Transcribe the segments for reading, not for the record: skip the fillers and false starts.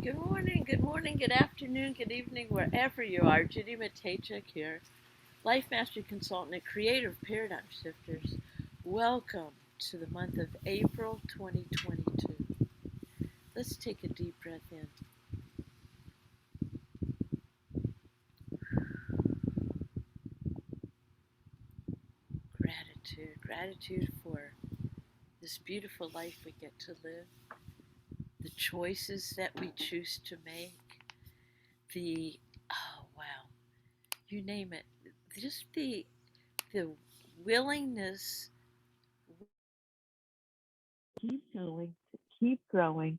good morning, good afternoon, good evening, wherever you are. Judy Matejczyk here, Life Mastery Consultant and creator of Paradigm Shifters. Welcome to the month of April 2022. Let's take a deep breath in. Gratitude for this beautiful life we get to live, the choices that we choose to make, oh wow, you name it, just the willingness to keep going, to keep growing,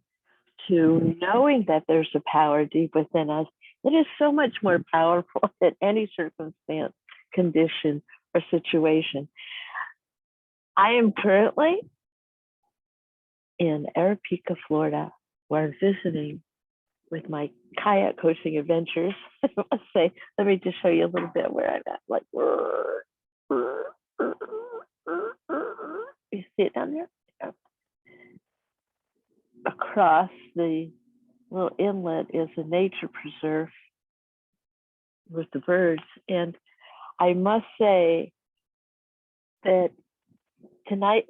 to knowing that there's a power deep within us that is so much more powerful than any circumstance, condition, or situation. I am currently in Arequipa, Florida, where I'm visiting with my kayak coaching adventures. I must say, let me just show you a little bit where I'm at. Like, you see it down there? Yeah. Across the little inlet is a nature preserve with the birds. And I must say that tonight,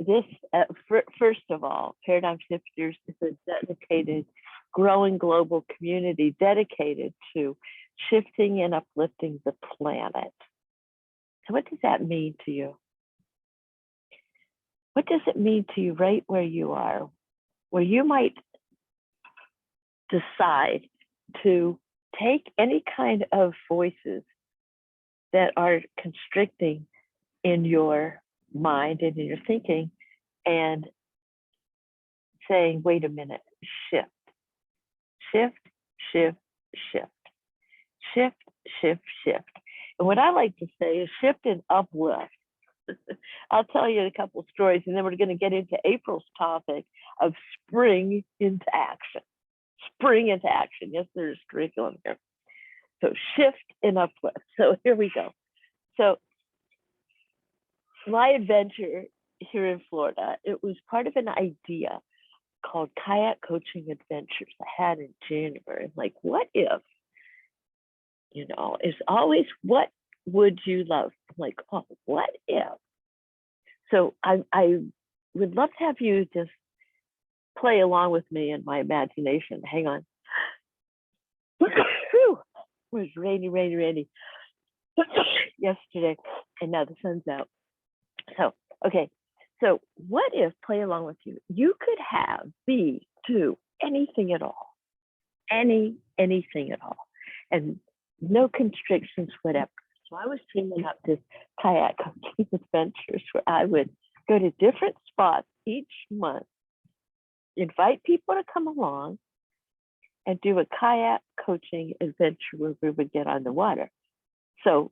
first of all, Paradigm Shifters is a dedicated, growing global community dedicated to shifting and uplifting the planet. So what does that mean to you? What does it mean to you right where you are, where you might decide to take any kind of voices that are constricting in your mind and in your thinking and saying, wait a minute, shift, shift, shift, shift, shift, shift, shift. And what I like to say is shift and uplift. I'll tell you a couple of stories, and then we're going to get into April's topic of spring into action. Spring into action. Yes, there's curriculum here. So shift and uplift. So here we go. So my adventure here in Florida, it was part of an idea called Kayak Coaching Adventures I had in January. Like, what if, it's always, what would you love? I'm like, oh, what if? So I would love to have you just play along with me in my imagination. Hang on. It was rainy yesterday, and now the sun's out. So, okay. So what if, play along with you, you could have, be, do anything at all, anything at all, and no constrictions, whatever. So I was dreaming up this kayak coaching adventures where I would go to different spots each month, invite people to come along, and do a kayak coaching adventure where we would get on the water. So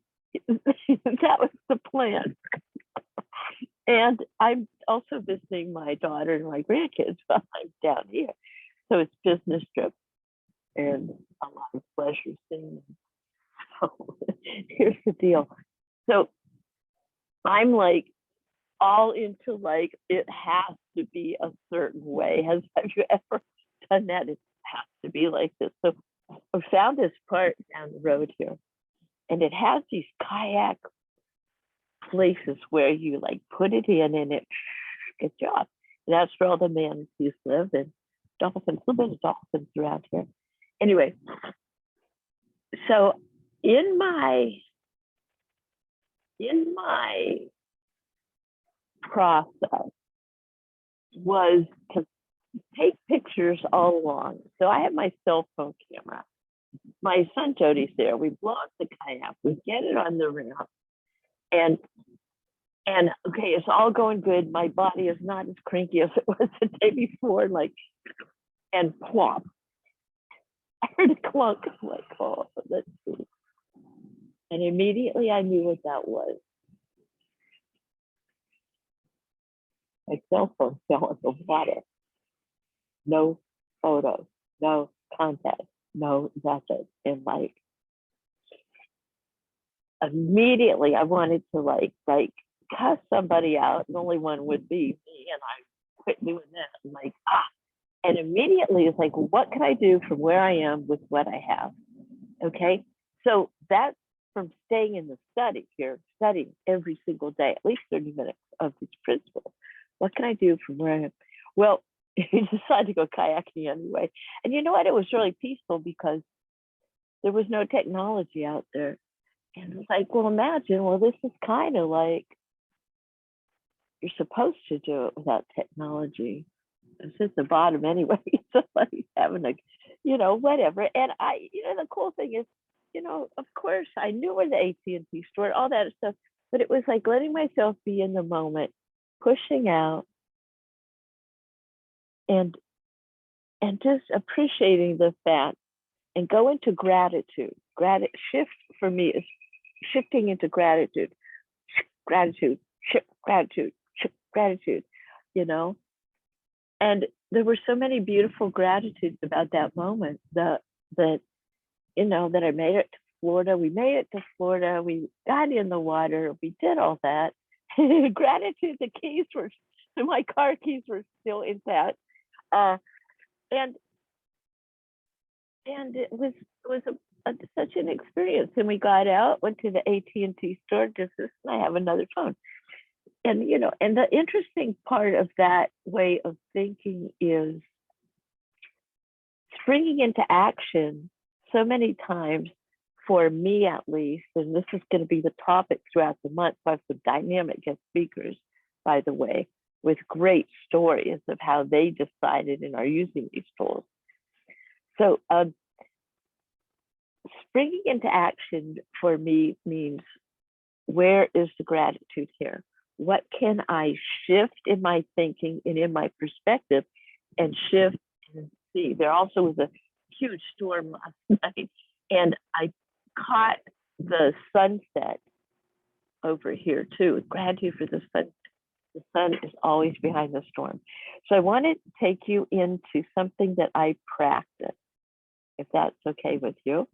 that was the plan. And I'm also visiting my daughter and my grandkids while I'm down here. So it's business trip and a lot of pleasure seeing them. So here's the deal. So I'm like all into like, it has to be a certain way. Have you ever done that? It has to be like this. So I found this part down the road here, and it has these kayak places where you like put it in and it good job. And that's where all the manatees live and dolphins, a little bit of dolphins around here. Anyway, so in my process was to take pictures all along. So I have my cell phone camera. My son Jody's there. We blow up the kayak, we get it on the ramp, and okay, it's all going good. My body is not as cranky as it was the day before, like, and plop. I heard a clunk. I'm like, oh, let's see. And immediately I knew what that was. My cell phone fell in the water. No photos, no contact, no nothing. And like, immediately I wanted to like cuss somebody out, and only one would be me, and I quit doing that. I'm like, And immediately it's like, what can I do from where I am with what I have? Okay. So that's from staying in the study here, studying every single day, at least 30 minutes of these principles. What can I do from where I am? Well, he decided to go kayaking anyway. And you know what? It was really peaceful because there was no technology out there. And it's like, well, imagine, well, this is kind of like you're supposed to do it without technology. It's at the bottom anyway. So like having a, whatever. And the cool thing is, of course, I knew where the AT&T store, all that stuff, but it was like letting myself be in the moment, pushing out, and just appreciating the fact and go into gratitude. Shift for me is shifting into gratitude, gratitude, gratitude, gratitude, And there were so many beautiful gratitudes about that moment that I made it to Florida. We made it to Florida. We got in the water. We did all that. Gratitude. My car keys were still intact. And it was such an experience. And we got out, went to the AT&T store, and I have another phone. And and the interesting part of that way of thinking is springing into action so many times, for me at least, and this is going to be the topic throughout the month. I have some dynamic guest speakers, by the way, with great stories of how they decided and are using these tools. So springing into action for me means, where is the gratitude here? What can I shift in my thinking and in my perspective and shift and see? There also was a huge storm last night, and I caught the sunset over here too. Gratitude for the sun. The sun is always behind the storm. So I want to take you into something that I practice, if that's okay with you.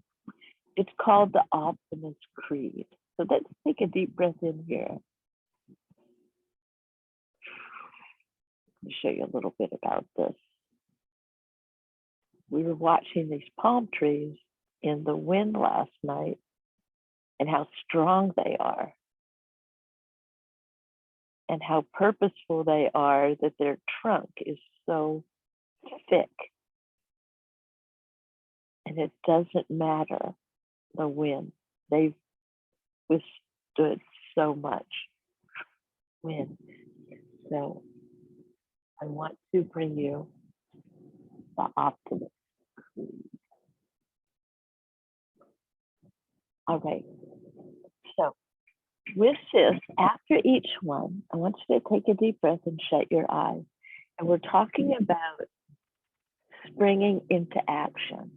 It's called the Optimist Creed. So let's take a deep breath in here. Let me show you a little bit about this. We were watching these palm trees in the wind last night and how strong they are and how purposeful they are, that their trunk is so thick. And it doesn't matter the wind. They've withstood so much wind. So I want to bring you the Optimist Creed. All right. So with this, after each one, I want you to take a deep breath and shut your eyes. And we're talking about springing into action.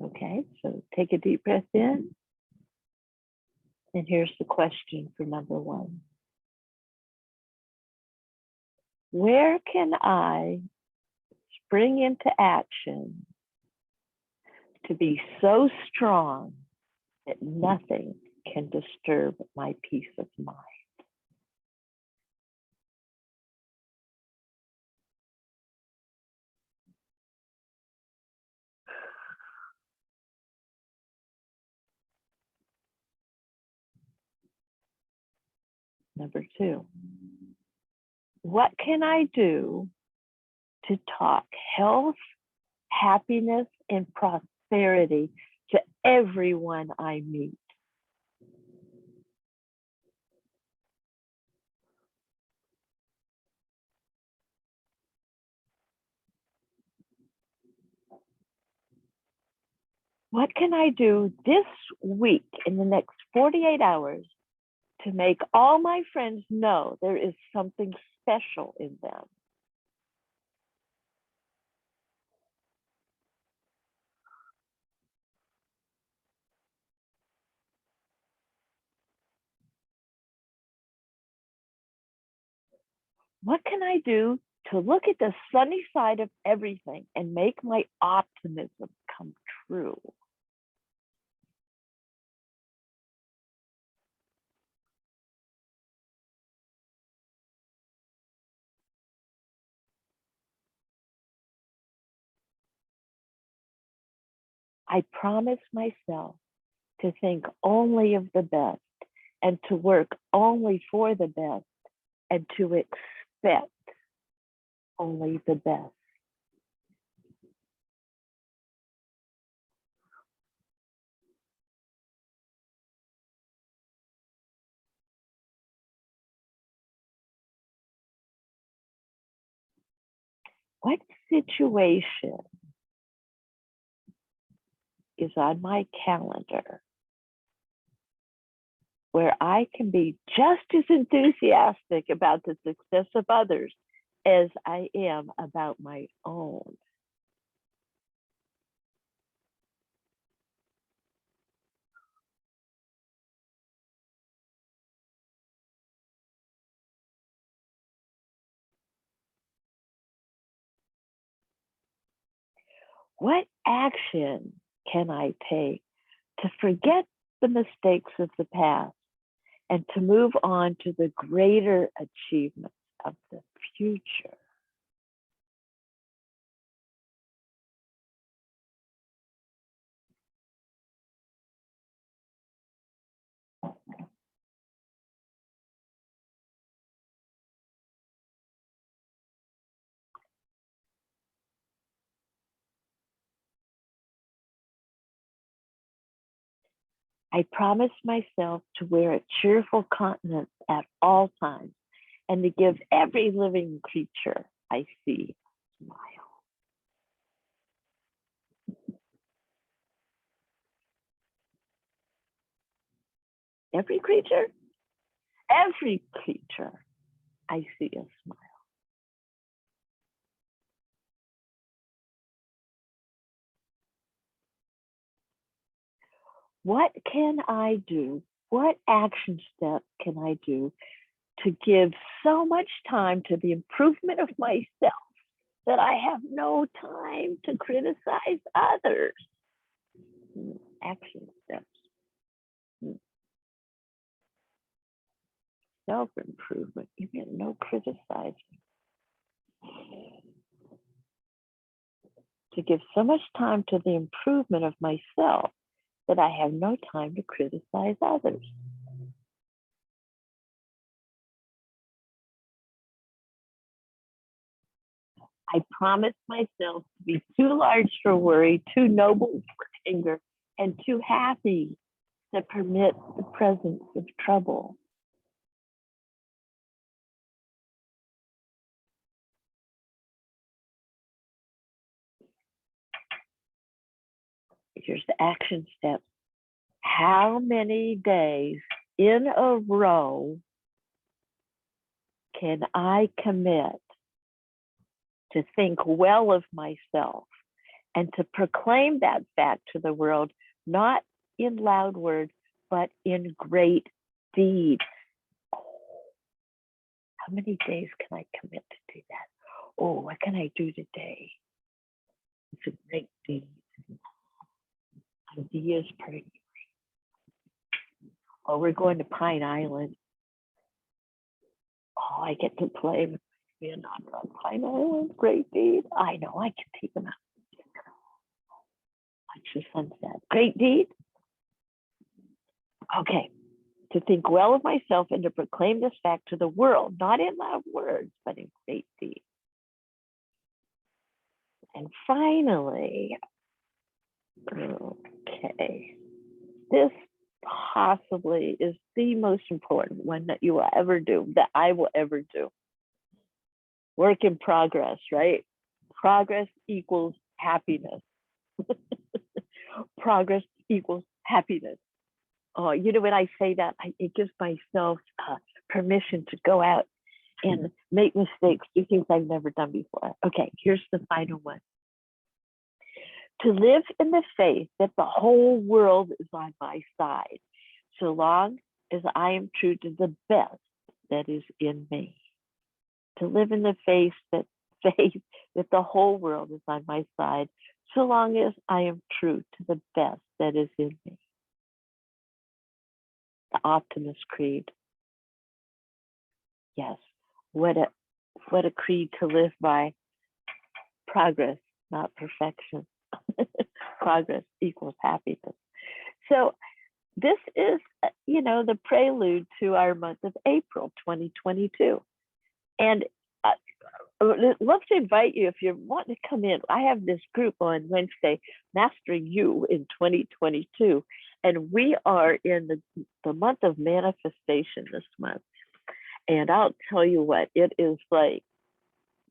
Okay, so take a deep breath in. And here's the question for number one. Where can I spring into action to be so strong that nothing can disturb my peace of mind? Number two, what can I do to talk health, happiness, and prosperity to everyone I meet? What can I do this week in the next 48 hours to make all my friends know there is something special in them? What can I do to look at the sunny side of everything and make my optimism come true? I promise myself to think only of the best and to work only for the best and to expect only the best. What situation is on my calendar where I can be just as enthusiastic about the success of others as I am about my own? What action can I take to forget the mistakes of the past and to move on to the greater achievements of the future? I promise myself to wear a cheerful countenance at all times and to give every living creature I see a smile. Every creature, every creature I see a smile. What can I do? What action step can I do to give so much time to the improvement of myself that I have no time to criticize others? Action steps. Self-improvement. You get no criticizing. To give so much time to the improvement of myself that I have no time to criticize others. I promise myself to be too large for worry, too noble for anger, and too happy to permit the presence of trouble. Here's the action step. How many days in a row can I commit to think well of myself and to proclaim that fact to the world, not in loud words, but in great deed? How many days can I commit to do that? Oh, what can I do today? It's a great deed. Ideas per year. Oh, we're going to Pine Island. Oh, I get to play with my granddaughter on Pine Island. Great deed. I know, I can take them out. Watch the sunset. Great deed. Okay, to think well of myself and to proclaim this fact to the world, not in loud words, but in great deeds. And finally, okay, this possibly is the most important one that you will ever do, that I will ever do. Work in progress, right? Progress equals happiness. Progress equals happiness. Oh, you know, when I say that, it gives myself permission to go out and make mistakes, do things I've never done before. Okay, here's the final one. To live in the faith that the whole world is on my side, so long as I am true to the best that is in me. To live in the faith that the whole world is on my side, so long as I am true to the best that is in me. The Optimist Creed. Yes, what a creed to live by. Progress, not perfection. progress equals happiness. So this is, the prelude to our month of April 2022. And I'd love to invite you if you want to come in. I have this group on Wednesday, Mastering You in 2022. And we are in the month of manifestation this month. And I'll tell you what, it is like,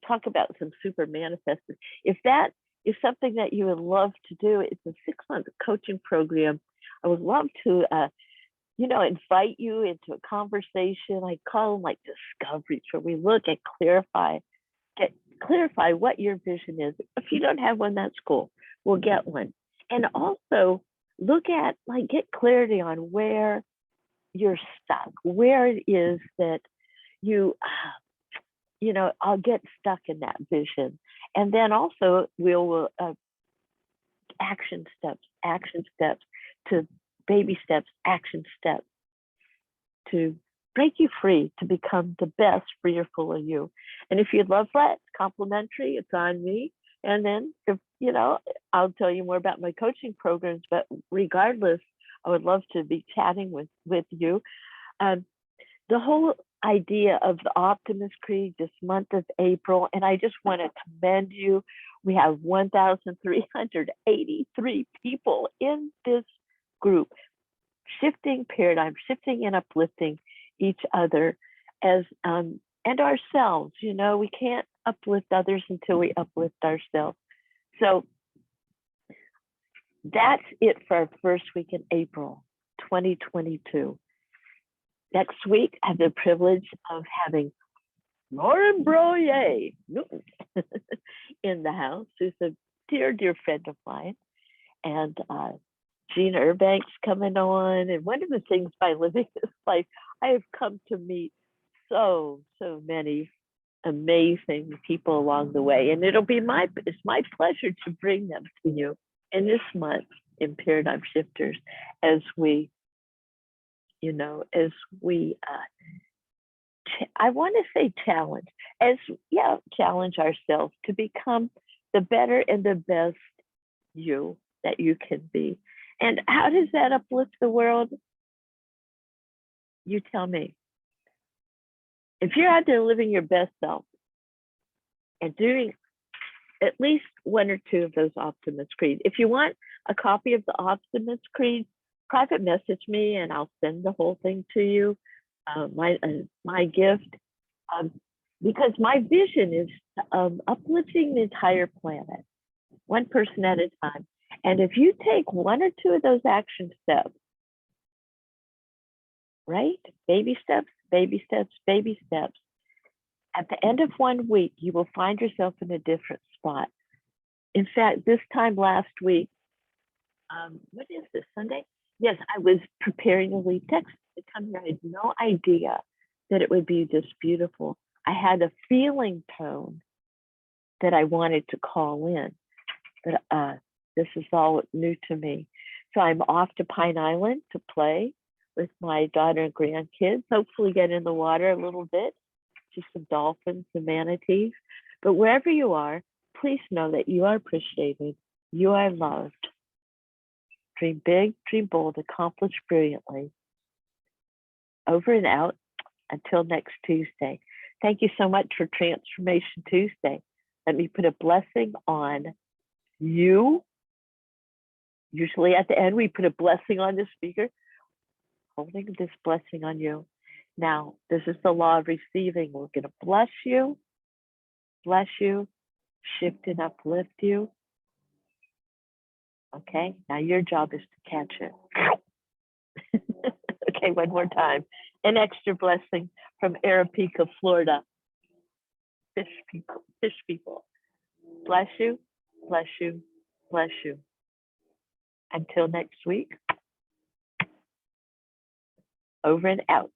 talk about some super manifesting. If that is something that you would love to do, it's a 6-month coaching program. I would love to, invite you into a conversation. I call them like discoveries, where we look at clarify what your vision is. If you don't have one, that's cool. We'll get one. And also look at, get clarity on where you're stuck, where it is that I'll get stuck in that vision. And then also we'll action steps to baby steps, action steps to break you free to become the best freer, fuller you. And if you'd love that, it's complimentary, it's on me. And then I'll tell you more about my coaching programs, but regardless, I would love to be chatting with you. The whole idea of the Optimist Creed this month of April, and I just want to commend you. We have 1,383 people in this group, shifting paradigm, shifting and uplifting each other and ourselves. We can't uplift others until we uplift ourselves. So that's it for our first week in April 2022. Next week, I have the privilege of having Lauren Broyer in the house, who's a dear, dear friend of mine. And Gina Urbank's coming on. And one of the things by living this life, I have come to meet so many amazing people along the way. And it's my pleasure to bring them to you in this month in Paradigm Shifters as we I want to say challenge ourselves to become the better and the best you that you can be. And how does that uplift the world? You tell me. If you're out there living your best self and doing at least one or two of those Optimist Creed, if you want a copy of the Optimist Creed, private message me and I'll send the whole thing to you, my gift, because my vision is uplifting the entire planet, one person at a time. And if you take one or two of those action steps, right? Baby steps, baby steps, baby steps. At the end of 1 week, you will find yourself in a different spot. In fact, this time last week, what is this, Sunday? Yes, I was preparing to leave Texas to come here. I had no idea that it would be this beautiful. I had a feeling tone that I wanted to call in, but this is all new to me. So I'm off to Pine Island to play with my daughter and grandkids, hopefully get in the water a little bit, see some dolphins and manatees. But wherever you are, please know that you are appreciated, you are loved. Dream big, dream bold, accomplish brilliantly. Over and out until next Tuesday. Thank you so much for Transformation Tuesday. Let me put a blessing on you. Usually at the end, we put a blessing on the speaker. Holding this blessing on you. Now, this is the law of receiving. We're going to bless you, shift and uplift you. Okay, now your job is to catch it. Okay, one more time. An extra blessing from Arapica, Florida. Fish people. Bless you, bless you, bless you. Until next week. Over and out.